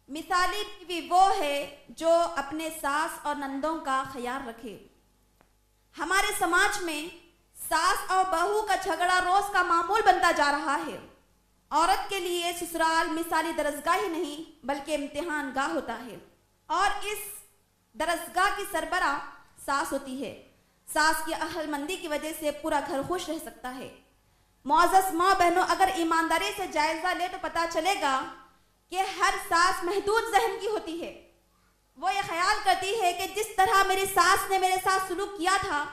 مثالی بیوی وہ ہے جو اپنے ساس اور نندوں کا خیال رکھے۔ ہمارے سماج میں ساس اور بہو کا جھگڑا روز کا معمول بنتا جا رہا ہے۔ عورت کے لیے سسرال مثالی درسگاہ ہی نہیں بلکہ امتحان گاہ ہوتا ہے، اور اس درسگاہ کی سربراہ ساس ہوتی ہے۔ ساس کی عقل مندی کی وجہ سے پورا گھر خوش رہ سکتا ہے۔ معزز ماں بہنوں، اگر ایمانداری سے جائزہ لے تو پتہ چلے گا کہ ہر ساس محدود ذہن کی ہوتی ہے۔ وہ یہ خیال کرتی ہے کہ جس طرح میری ساس نے میرے ساتھ سلوک کیا تھا،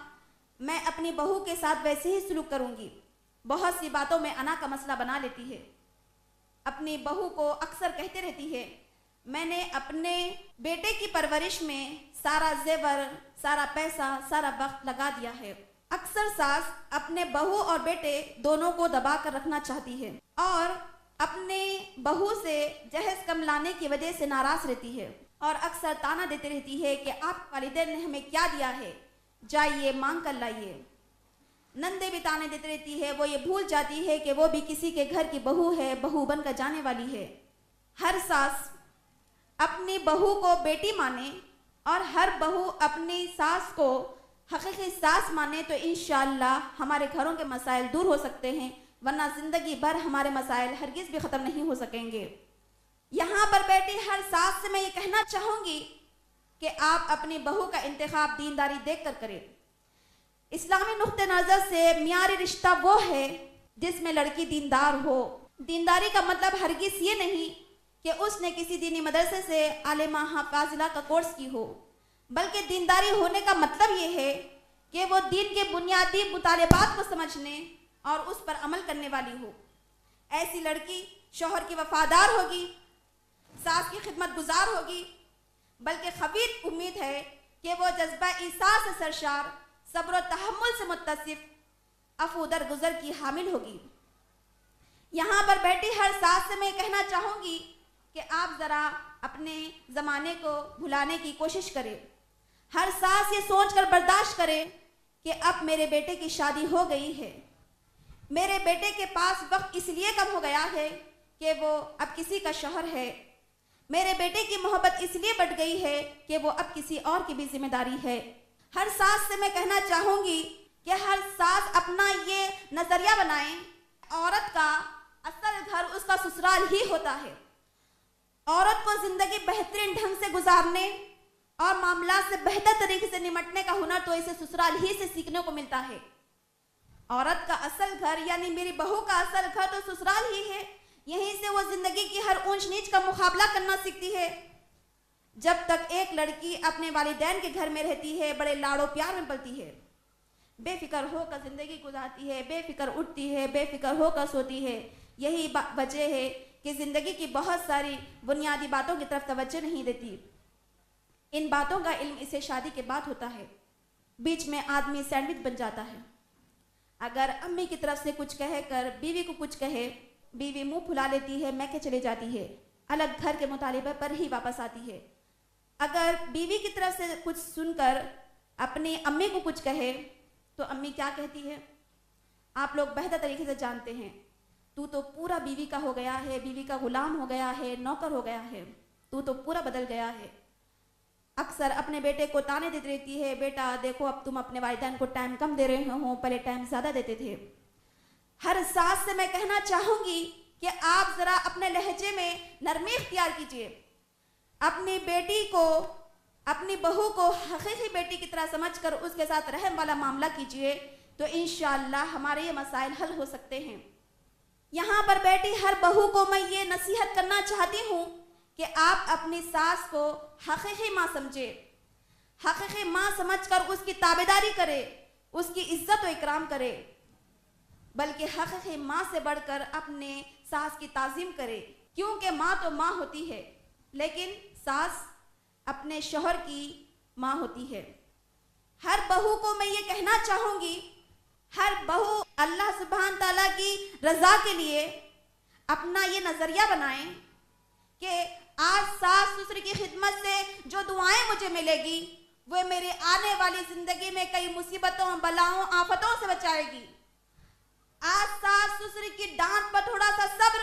میں اپنی بہو کے ساتھ ویسے ہی سلوک کروں گی۔ بہت سی باتوں میں انا کا مسئلہ بنا لیتی ہے۔ اپنی بہو کو اکثر کہتے رہتی ہے، میں نے اپنے بیٹے کی پرورش میں سارا زیور، سارا پیسہ، سارا وقت لگا دیا ہے۔ اکثر ساس اپنے بہو اور بیٹے دونوں کو دبا کر رکھنا چاہتی ہے اور اپنے بہو سے جہیز کم لانے کی وجہ سے ناراض رہتی ہے، اور اکثر تانا دیتے رہتی ہے کہ آپ والدین نے ہمیں کیا دیا ہے، جائیے مانگ کر لائیے۔ نندے بھی تانے دیتے رہتی ہے، وہ یہ بھول جاتی ہے کہ وہ بھی کسی کے گھر کی بہو ہے، بہو بن کر جانے والی ہے۔ ہر ساس اپنی بہو کو بیٹی مانے اور ہر بہو اپنی ساس کو حقیقی ساس مانے تو انشاءاللہ ہمارے گھروں کے مسائل دور ہو سکتے ہیں، ورنہ زندگی بھر ہمارے مسائل ہرگز بھی ختم نہیں ہو سکیں گے۔ یہاں پر بیٹھی ہر ساس سے میں یہ کہنا چاہوں گی کہ آپ اپنی بہو کا انتخاب دینداری دیکھ کر کریں۔ اسلامی نقطہ نظر سے معیاری رشتہ وہ ہے جس میں لڑکی دیندار ہو۔ دینداری کا مطلب ہرگز یہ نہیں کہ اس نے کسی دینی مدرسے سے عالمہ فاضلہ کا کورس کی ہو، بلکہ دینداری ہونے کا مطلب یہ ہے کہ وہ دین کے بنیادی مطالبات کو سمجھنے اور اس پر عمل کرنے والی ہو۔ ایسی لڑکی شوہر کی وفادار ہوگی، ساس کی خدمت گزار ہوگی، بلکہ خبیث امید ہے کہ وہ جذبہ ایثار سے سرشار، صبر و تحمل سے متصف، عفو درگزر کی حامل ہوگی۔ یہاں پر بیٹھی ہر ساس سے میں کہنا چاہوں گی کہ آپ ذرا اپنے زمانے کو بھلانے کی کوشش کریں۔ ہر ساس یہ سوچ کر برداشت کرے کہ اب میرے بیٹے کی شادی ہو گئی ہے، میرے بیٹے کے پاس وقت اس لیے کم ہو گیا ہے کہ وہ اب کسی کا شوہر ہے، میرے بیٹے کی محبت اس لیے بڑھ گئی ہے کہ وہ اب کسی اور کی بھی ذمہ داری ہے۔ ہر ساس سے میں کہنا چاہوں گی کہ ہر ساس اپنا یہ نظریہ بنائیں، عورت کا اصل گھر اس کا سسرال ہی ہوتا ہے۔ عورت کو زندگی بہترین ڈھنگ سے گزارنے اور معاملات سے بہتر طریقے سے نمٹنے کا ہنر تو اسے سسرال ہی سے سیکھنے کو ملتا ہے۔ عورت کا اصل گھر یعنی میری بہو کا اصل گھر تو سسرال ہی ہے، یہیں سے وہ زندگی کی ہر اونچ نیچ کا مقابلہ کرنا سیکھتی ہے۔ جب تک ایک لڑکی اپنے والدین کے گھر میں رہتی ہے، بڑے لاڑ و پیار میں پلتی ہے، بے فکر ہو کر زندگی گزارتی ہے، بے فکر اٹھتی ہے، بے فکر ہو کر سوتی ہے۔ یہی وجہ ہے کہ زندگی کی بہت ساری بنیادی باتوں کی طرف توجہ نہیں دیتی۔ ان باتوں کا علم اسے شادی کے بعد ہوتا ہے۔ بیچ میں آدمی سینڈوچ بن جاتا ہے۔ اگر امی کی طرف سے کچھ کہہ کر بیوی کو کچھ کہے، بیوی منہ پھلا لیتی ہے، میکے چلے جاتی ہے، الگ گھر کے مطالبے پر ہی واپس آتی ہے۔ اگر بیوی کی طرف سے کچھ سن کر اپنی امی کو کچھ کہے تو امی کیا کہتی ہے؟ آپ لوگ بہتر طریقے سے جانتے ہیں، تو پورا بیوی کا ہو گیا ہے، بیوی کا غلام ہو گیا ہے، نوکر ہو گیا ہے، تو پورا بدل گیا ہے۔ اکثر اپنے بیٹے کو تانے دیتی رہتی ہے، بیٹا دیکھو اب تم اپنے والدین کو ٹائم کم دے رہے ہو، پہلے ٹائم زیادہ دیتے تھے۔ ہر ساس سے میں کہنا چاہوں گی کہ آپ ذرا اپنے لہجے میں نرمی اختیار کیجیے، اپنی بیٹی کو، اپنی بہو کو حقیقی بیٹی کی طرح سمجھ کر اس کے ساتھ رحم والا معاملہ کیجیے تو انشاءاللہ ہمارے یہ مسائل حل ہو سکتے ہیں۔ یہاں پر بیٹھی ہر بہو کو میں یہ نصیحت کرنا چاہتی ہوں کہ آپ اپنی ساس کو حقیقی ماں سمجھے، حقیقی ماں سمجھ کر اس کی تابعداری کرے، اس کی عزت و اکرام کرے، بلکہ حقیقی ماں سے بڑھ کر اپنے ساس کی تعظیم کرے، کیونکہ ماں تو ماں ہوتی ہے لیکن ساس اپنے شوہر کی ماں ہوتی ہے۔ ہر بہو کو میں یہ کہنا چاہوں گی، ہر بہو اللہ سبحانہ تعالیٰ کی رضا کے لیے اپنا یہ نظریہ بنائیں کہ آج ساس سسر کی خدمت سے جو دعائیں مجھے ملے گی وہ میرے آنے والی زندگی میں کئی مصیبتوں، بلاؤں، آفتوں سے بچائے گی۔ آج ساس سسر کی ڈانٹ پر تھوڑا سا صبر،